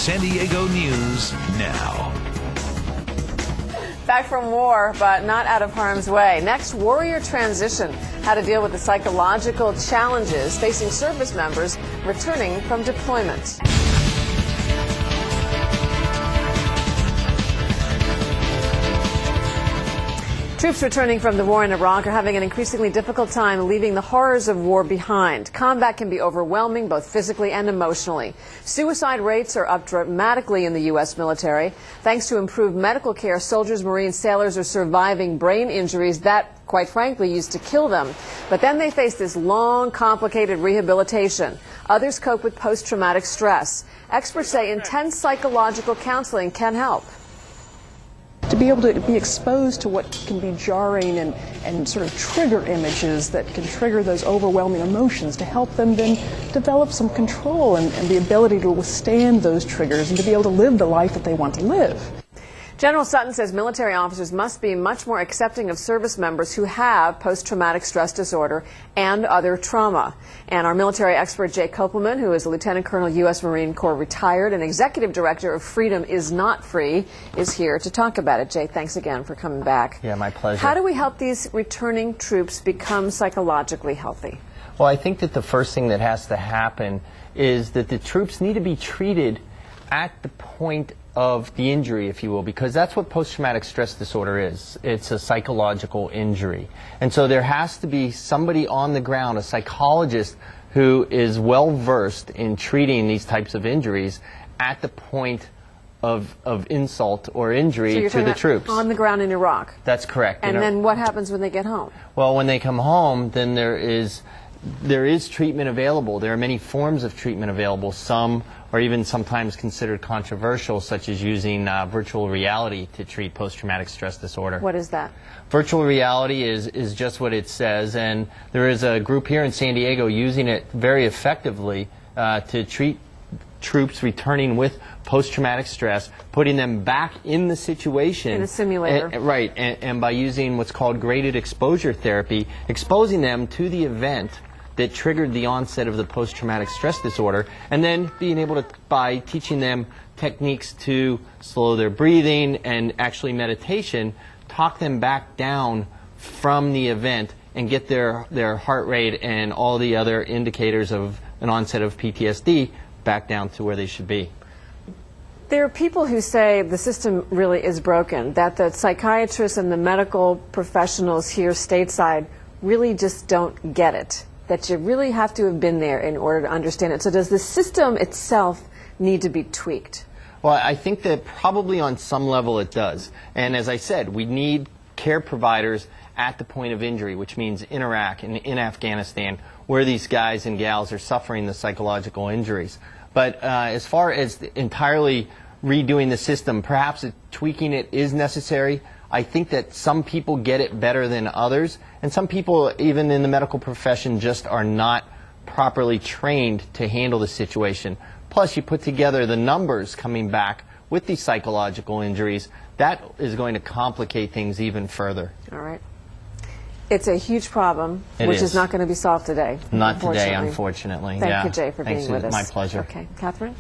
San Diego News Now. Back from war, but not out of harm's way. Next, warrior transition. How to deal with the psychological challenges facing service members returning from deployment. Troops returning from the war in Iraq are having an increasingly difficult time leaving the horrors of war behind. Combat can be overwhelming, both physically and emotionally. Suicide rates are up dramatically in the U.S. military. Thanks to improved medical care, soldiers, Marines, sailors are surviving brain injuries that, quite frankly, used to kill them. But then they face this long, complicated rehabilitation. Others cope with post-traumatic stress. Experts say intense psychological counseling can help. To be able to be exposed to what can be jarring and sort of trigger images that can trigger those overwhelming emotions, to help them then develop some control and the ability to withstand those triggers and to be able to live the life that they want to live. General Sutton says military officers must be much more accepting of service members who have post-traumatic stress disorder and other trauma. And our military expert, Jay Kopelman, who is a Lieutenant Colonel, U.S. Marine Corps retired and Executive Director of Freedom is Not Free, is here to talk about it. Jay, thanks again for coming back. Yeah, my pleasure. How do we help these returning troops become psychologically healthy? Well, I think that the first thing that has to happen is that the troops need to be treated at the point of the injury, if you will, because that's what post-traumatic stress disorder is. It's a psychological injury. And so there has to be somebody on the ground, a psychologist, who is well-versed in treating these types of injuries at the point of insult or injury to the troops. On the ground in Iraq? That's correct. And then what happens when they get home? Well, when they come home, then there is treatment available. There are many forms of treatment available. Some are even sometimes considered controversial, such as using virtual reality to treat post-traumatic stress disorder. What is that? Virtual reality is just what it says, and there is a group here in San Diego using it very effectively to treat troops returning with post-traumatic stress, putting them back in the situation. In a simulator. Right, and by using what's called graded exposure therapy, exposing them to the event that triggered the onset of the post-traumatic stress disorder, and then being able to, by teaching them techniques to slow their breathing and actually meditation, talk them back down from the event and get their heart rate and all the other indicators of an onset of PTSD back down to where they should be. There are people who say the system really is broken, that the psychiatrists and the medical professionals here stateside really just don't get it, that you really have to have been there in order to understand it. So does the system itself need to be tweaked? Well, I think that probably on some level it does. And as I said, we need care providers at the point of injury, which means in Iraq and in Afghanistan, where these guys and gals are suffering the psychological injuries. But as far as entirely redoing the system, perhaps tweaking it is necessary. I think that some people get it better than others, and some people, even in the medical profession, just are not properly trained to handle the situation. Plus, you put together the numbers coming back with these psychological injuries, that is going to complicate things even further. All right. It's a huge problem, which is not going to be solved today. Not today, unfortunately. Thank you, Jay, for being with us. My pleasure. Okay, Catherine?